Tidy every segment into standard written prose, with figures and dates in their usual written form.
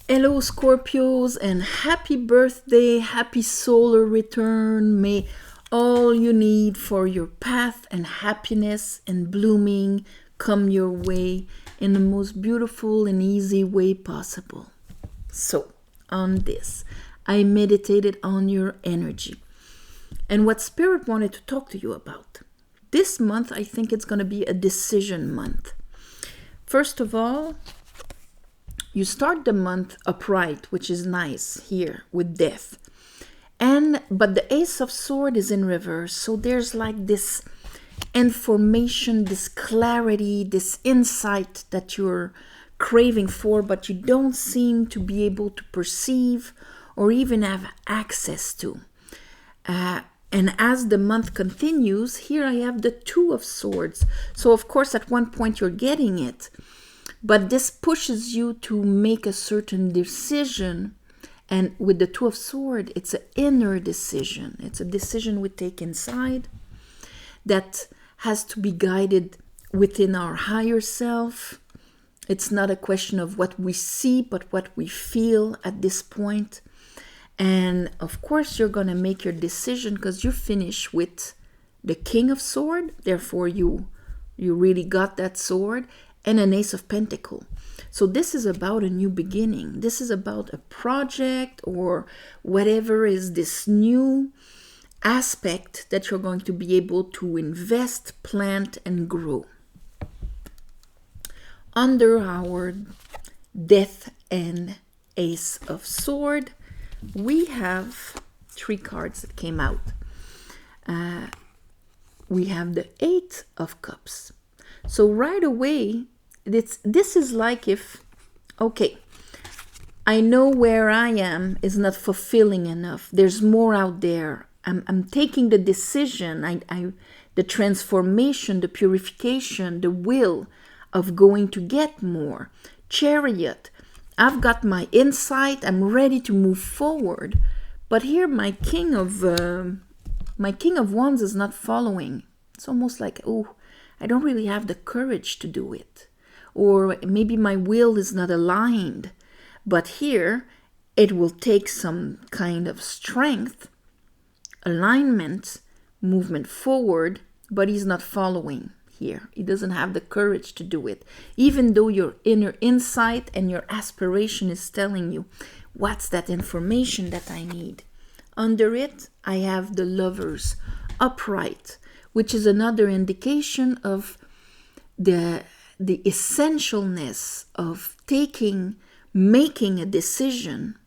Hello, Scorpios, and happy birthday, happy solar return. May all you need for your path and happiness and blooming come your way in the most beautiful and easy way possible. So, on this, I meditated on your energy and what Spirit wanted to talk to you about. This month, I think it's going to be a decision month. First of all, you start the month upright, which is nice here with death. But the Ace of Swords is in reverse, so there's like this information, this clarity, this insight that you're craving for, but you don't seem to be able to perceive or even have access to. And as the month continues, here I have the Two of Swords. So of course at one point you're getting it, but this pushes you to make a certain decision. And with the Two of Swords, it's an inner decision. It's a decision we take inside that has to be guided within our higher self. It's not a question of what we see, but what we feel at this point. And of course, you're going to make your decision because you finish with the King of Swords. Therefore, you really got that sword. And an Ace of Pentacles. So this is about a new beginning. This is about a project or whatever is this new aspect that you're going to be able to invest, plant, and grow. Under our Death and Ace of Swords, we have three cards that came out. We have the Eight of Cups. So right away, this is like if, okay, I know where I am is not fulfilling enough. There's more out there. I'm taking the decision, the transformation, the purification, the will of going to get more. Chariot, I've got my insight. I'm ready to move forward. But here my King of Wands is not following. It's almost like, oh, I don't really have the courage to do it. Or maybe my will is not aligned. But here, it will take some kind of strength, alignment, movement forward, but he's not following here. He doesn't have the courage to do it. Even though your inner insight and your aspiration is telling you, what's that information that I need? Under it, I have the Lovers upright, which is another indication of the essentialness of making a decision,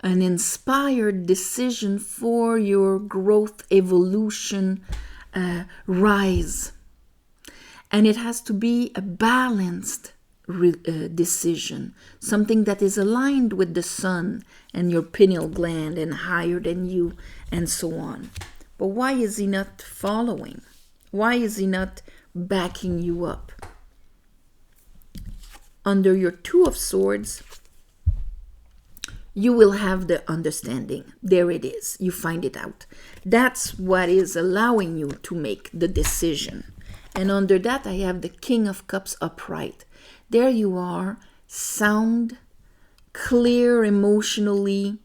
an inspired decision for your growth, evolution, rise. And it has to be a balanced decision, something that is aligned with the sun and your pineal gland and higher than you and so on. But why is he not following? Why is he not backing you up? Under your Two of Swords, you will have the understanding. There it is. You find it out. That's what is allowing you to make the decision. And under that, I have the King of Cups upright. There you are, sound, clear emotionally.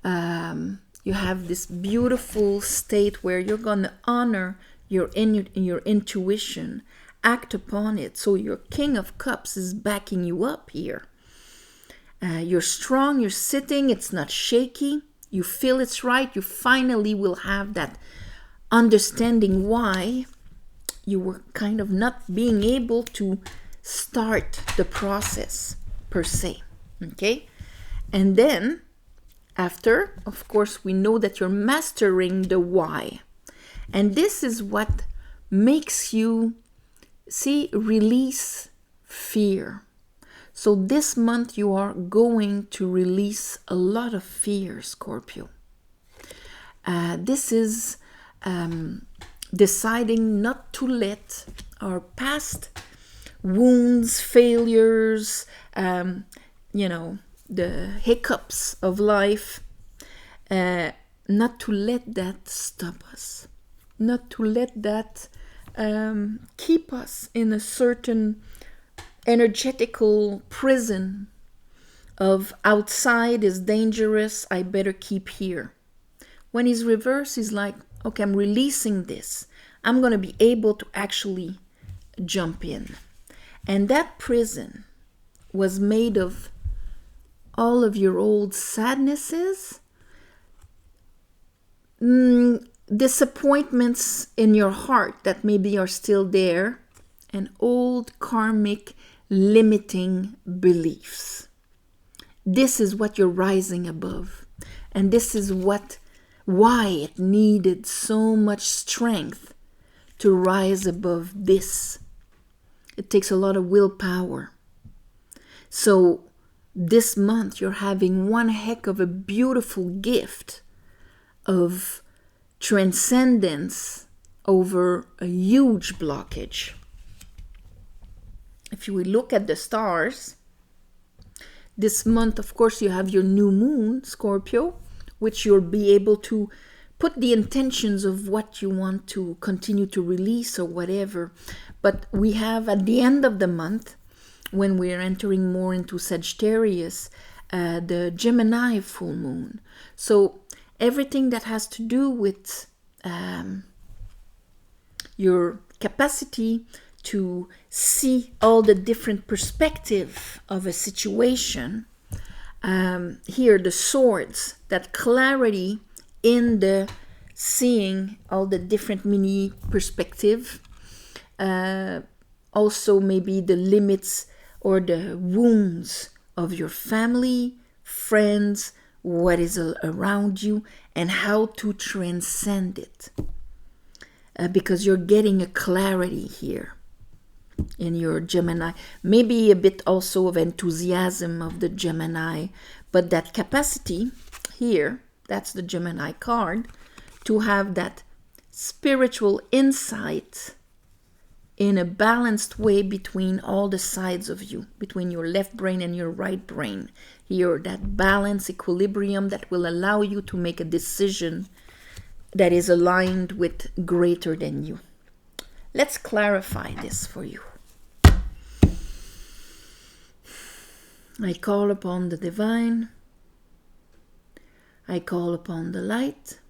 You have this beautiful state where you're going to honor your intuition, act upon it. So your King of Cups is backing you up here. You're strong, you're sitting, it's not shaky. You feel it's right. You finally will have that understanding why you were kind of not being able to start the process per se. Okay? And then after, of course, we know that you're mastering the why. And this is what makes you release fear. So this month you are going to release a lot of fear, Scorpio. This is deciding not to let our past wounds, failures, the hiccups of life, not to let that stop us, not to let that keep us in a certain energetical prison of outside is dangerous, I better keep here. When he's reversed, he's like, okay, I'm releasing this. I'm going to be able to actually jump in. And that prison was made of all of your old sadnesses, disappointments in your heart that maybe are still there, and old karmic limiting beliefs. This is what you're rising above. And this is why it needed so much strength to rise above this. It takes a lot of willpower. So this month you're having one heck of a beautiful gift of transcendence over a huge blockage. If you would look at the stars, this month, of course, you have your new moon, Scorpio, which you'll be able to put the intentions of what you want to continue to release or whatever. But we have at the end of the month, when we're entering more into Sagittarius, the Gemini full moon. So everything that has to do with your capacity to see all the different perspective of a situation. Here, the swords, that clarity in the seeing all the different mini perspective. Also maybe the limits or the wounds of your family, friends, what is around you, and how to transcend it. Because you're getting a clarity here in your Gemini. Maybe a bit also of enthusiasm of the Gemini, but that capacity here, that's the Gemini card, to have that spiritual insight in a balanced way between all the sides of you, between your left brain and your right brain. Here, that balance, equilibrium that will allow you to make a decision that is aligned with greater than you. Let's clarify this for you. I call upon the divine. I call upon the light.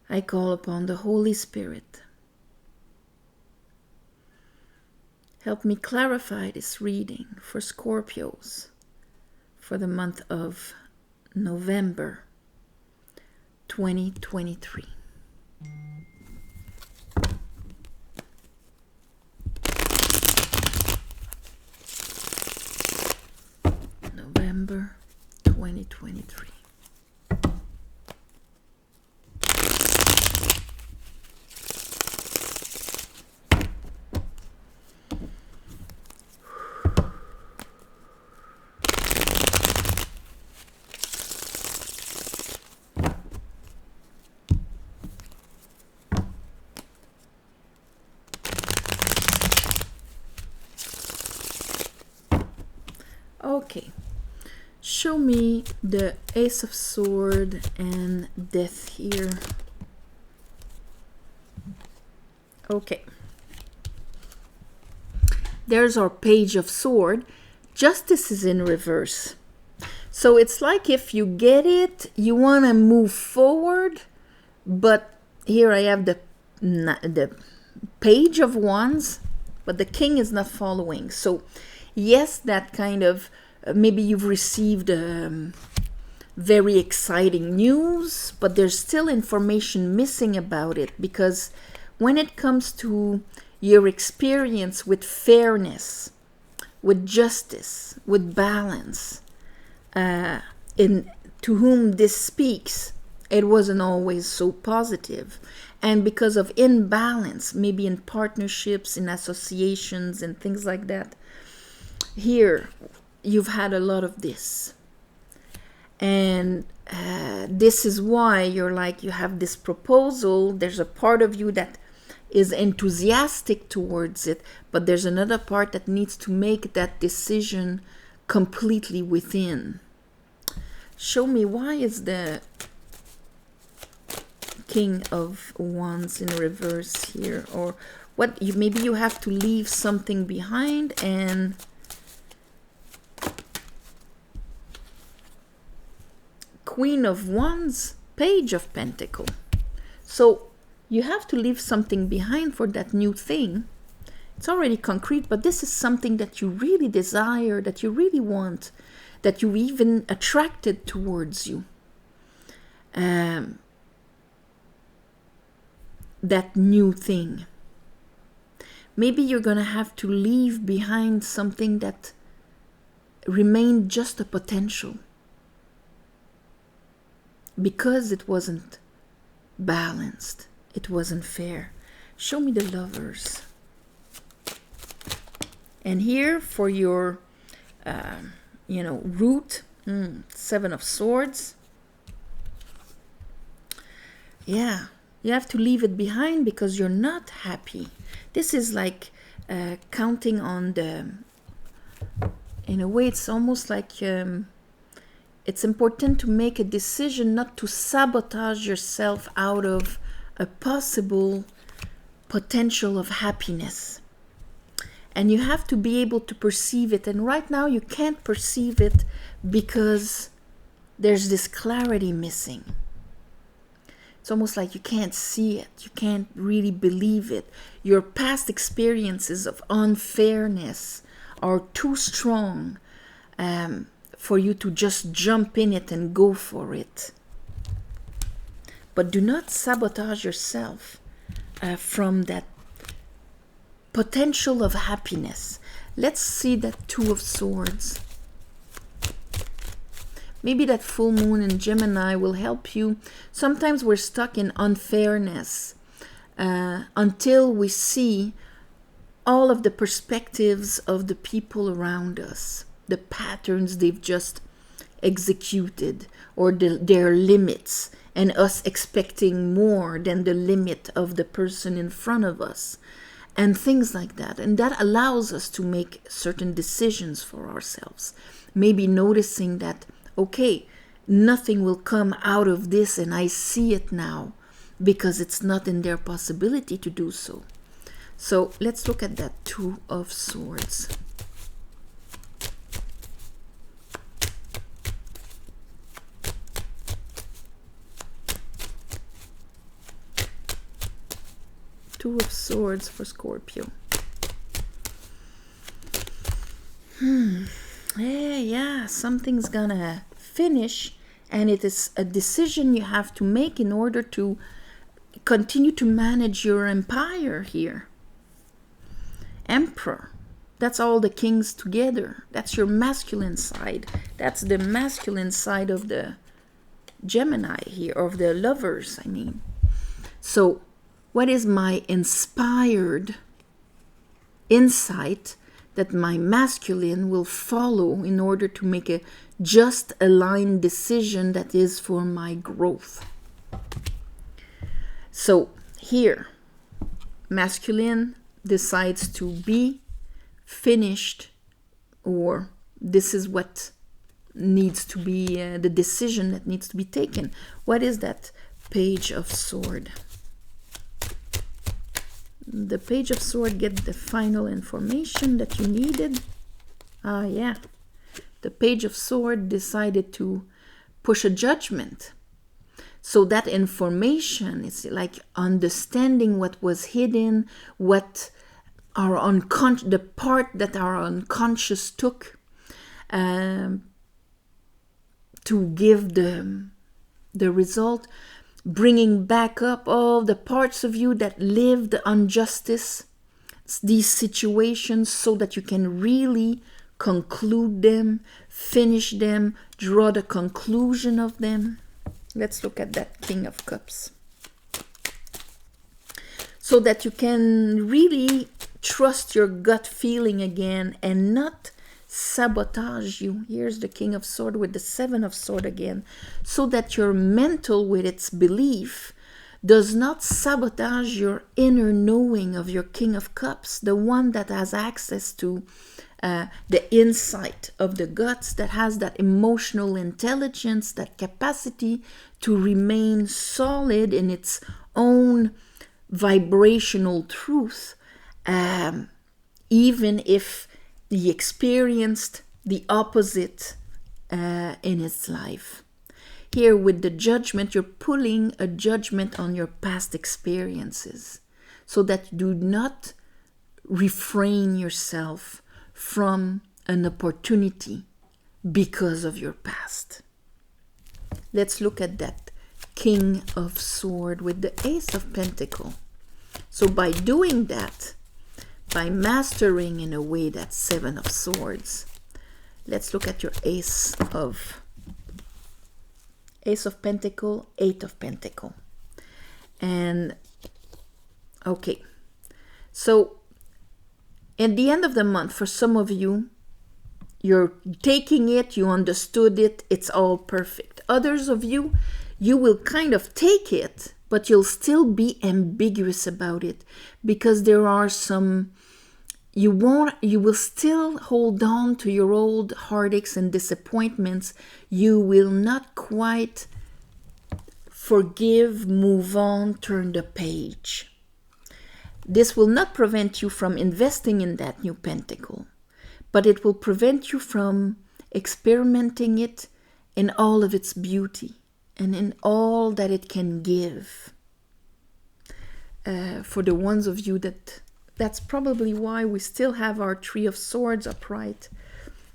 I call upon the Holy Spirit. Help me clarify this reading for Scorpios for the month of November 2023. November 2023. Okay, show me the Ace of Sword and Death here. Okay, there's our Page of Sword. Justice is in reverse. So it's like if you get it, you want to move forward, but here I have the Page of Wands, but the King is not following. So yes, that kind of, maybe you've received very exciting news, but there's still information missing about it, because when it comes to your experience with fairness, with justice, with balance, to whom this speaks, it wasn't always so positive. And because of imbalance, maybe in partnerships, in associations, and things like that, here you've had a lot of this. And this is why you're like, you have this proposal, there's a part of you that is enthusiastic towards it, but there's another part that needs to make that decision completely within. Show me, why is the King of Wands in reverse here? Or what? Maybe you have to leave something behind, and Queen of Wands, Page of Pentacle. So you have to leave something behind for that new thing. It's already concrete, but this is something that you really desire, that you really want, that you even attracted towards you. That new thing. Maybe you're going to have to leave behind something that remained just a potential because it wasn't balanced, it wasn't fair. Show me the Lovers. And here for your root, Seven of Swords. Yeah, you have to leave it behind because you're not happy. This is like counting on in a way, it's almost like it's important to make a decision not to sabotage yourself out of a possible potential of happiness. And you have to be able to perceive it. And right now you can't perceive it because there's this clarity missing. It's almost like you can't see it. You can't really believe it. Your past experiences of unfairness are too strong for you to just jump in it and go for it. But do not sabotage yourself from that potential of happiness. Let's see that Two of Swords. Maybe that full moon in Gemini will help you. Sometimes we're stuck in unfairness until we see all of the perspectives of the people around us, the patterns they've just executed, or their limits, and us expecting more than the limit of the person in front of us, and things like that. And that allows us to make certain decisions for ourselves. Maybe noticing that, okay, nothing will come out of this, and I see it now because it's not in their possibility to do so. So let's look at that Two of Swords. Two of Swords for Scorpio. Yeah, something's gonna finish, and it is a decision you have to make in order to continue to manage your empire here. Emperor. That's all the kings together. That's your masculine side. That's the masculine side of the Gemini here, of the Lovers, I mean. So, what is my inspired insight that my masculine will follow in order to make a just aligned decision that is for my growth? So here, masculine decides to be finished, or this is what needs to be the decision that needs to be taken. What is that Page of Sword? The Page of Sword get the final information that you needed. Yeah. The Page of Sword decided to push a judgment. So that information is like understanding what was hidden, what our the part that our unconscious took to give the result, bringing back up all the parts of you that lived injustice, these situations, so that you can really conclude them, finish them, draw the conclusion of them. Let's look at that King of Cups. So that you can really trust your gut feeling again and not sabotage you. Here's the King of Swords with the Seven of Swords again. So that your mental, with its belief, does not sabotage your inner knowing of your King of Cups, the one that has access to the insight of the guts, that has that emotional intelligence, that capacity to remain solid in its own vibrational truth, even if he experienced the opposite in its life. Here with the judgment, you're pulling a judgment on your past experiences so that you do not refrain yourself from an opportunity because of your past. Let's look at that King of Sword with the Ace of Pentacle. So by doing that, by mastering in a way that Seven of Swords, let's look at your Ace of Pentacle, Eight of Pentacle. And okay, so at the end of the month, for some of you, you're taking it, you understood it, it's all perfect. Others of you, you will kind of take it, but you'll still be ambiguous about it because there are some, you will still hold on to your old heartaches and disappointments. You will not quite forgive, move on, turn the page. This will not prevent you from investing in that new pentacle, but it will prevent you from experimenting it in all of its beauty and in all that it can give. For the ones of you that's probably why we still have our Three of Swords upright.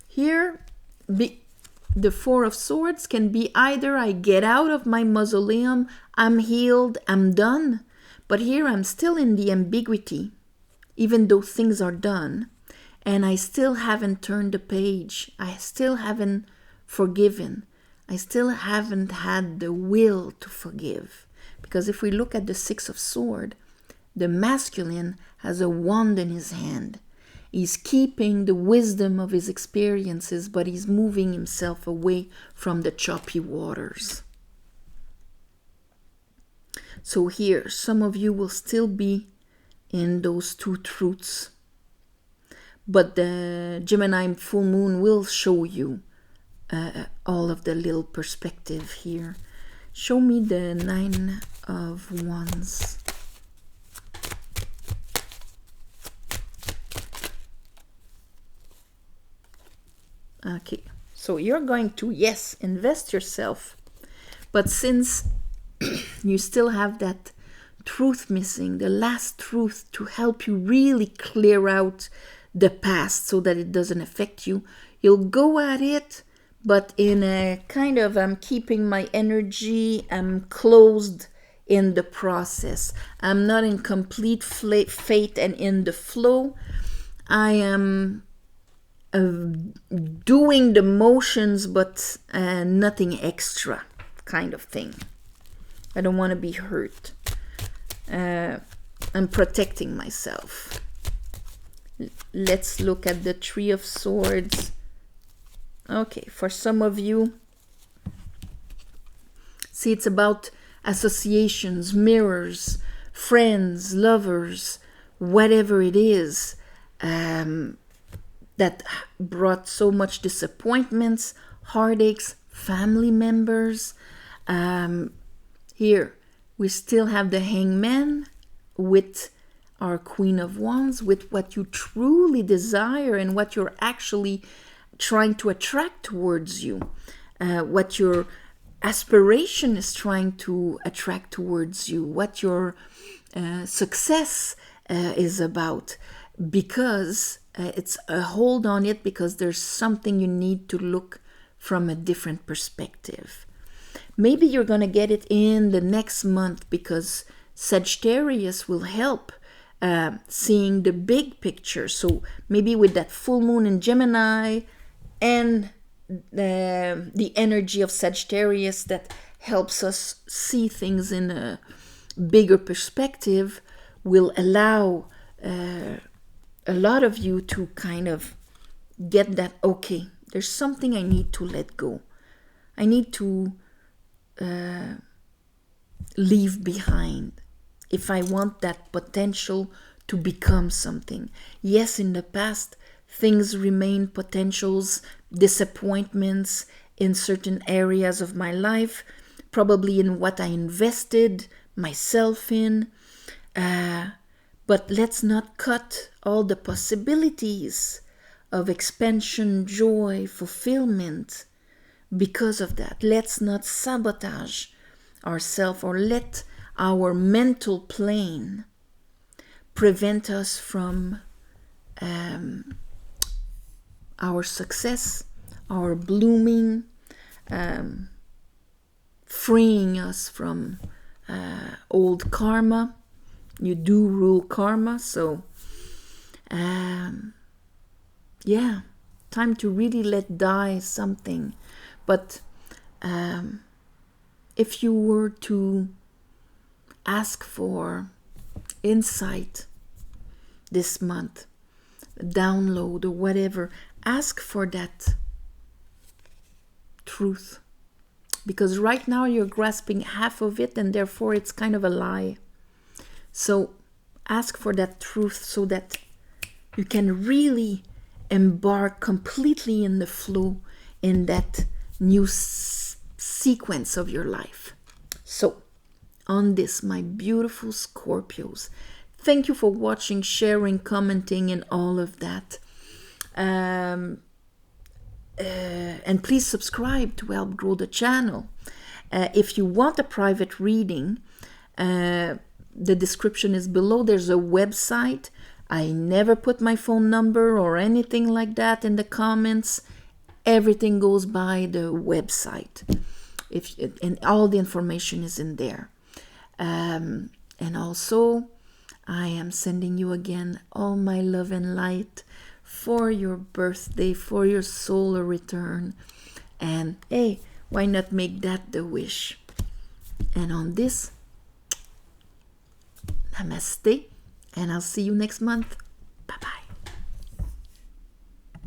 Here, the Four of Swords can be either I get out of my mausoleum, I'm healed, I'm done. But here I'm still in the ambiguity, even though things are done, and I still haven't turned the page. I still haven't forgiven. I still haven't had the will to forgive. Because if we look at the Six of Swords, the masculine has a wand in his hand. He's keeping the wisdom of his experiences, but he's moving himself away from the choppy waters. So here, some of you will still be in those two truths. But the Gemini full moon will show you all of the little perspective here. Show me the Nine of Wands. Okay, so you're going to, yes, invest yourself. But since you still have that truth missing, the last truth to help you really clear out the past so that it doesn't affect you, you'll go at it, but in a kind of, I'm keeping my energy, I'm closed in the process. I'm not in complete faith and in the flow. I am doing the motions, but nothing extra kind of thing. I don't want to be hurt. I'm protecting myself. Let's look at the Three of Swords. Okay, for some of you, see, it's about associations, mirrors, friends, lovers, whatever it is that brought so much disappointments, heartaches, family members. Here, we still have the Hangman with our Queen of Wands, with what you truly desire and what you're actually trying to attract towards you, what your aspiration is trying to attract towards you, what your success is about, because it's a hold on it, because there's something you need to look from a different perspective. Maybe you're going to get it in the next month because Sagittarius will help seeing the big picture. So maybe with that full moon in Gemini and the energy of Sagittarius that helps us see things in a bigger perspective will allow a lot of you to kind of get that, okay, there's something I need to let go. I need to leave behind if I want that potential to become something. Yes, in the past, things remain potentials, disappointments in certain areas of my life, probably in what I invested myself in. But let's not cut all the possibilities of expansion, joy, fulfillment because of that. Let's not sabotage ourselves or let our mental plane prevent us from our success, our blooming, freeing us from old karma. You do rule karma, so yeah, time to really let die something. But if you were to ask for insight this month, download or whatever, ask for that truth. Because right now you're grasping half of it and therefore it's kind of a lie. So ask for that truth so that you can really embark completely in the flow in that new sequence of your life. So on this, my beautiful Scorpios, thank you for watching, sharing, commenting, and all of that. And please subscribe to help grow the channel. If you want a private reading, the description is below. There's a website. I never put my phone number or anything like that in the comments. Everything goes by the website. And all the information is in there. And also, I am sending you again all my love and light for your birthday, for your solar return. And hey, why not make that the wish? And on this, namaste, and I'll see you next month. Bye-bye.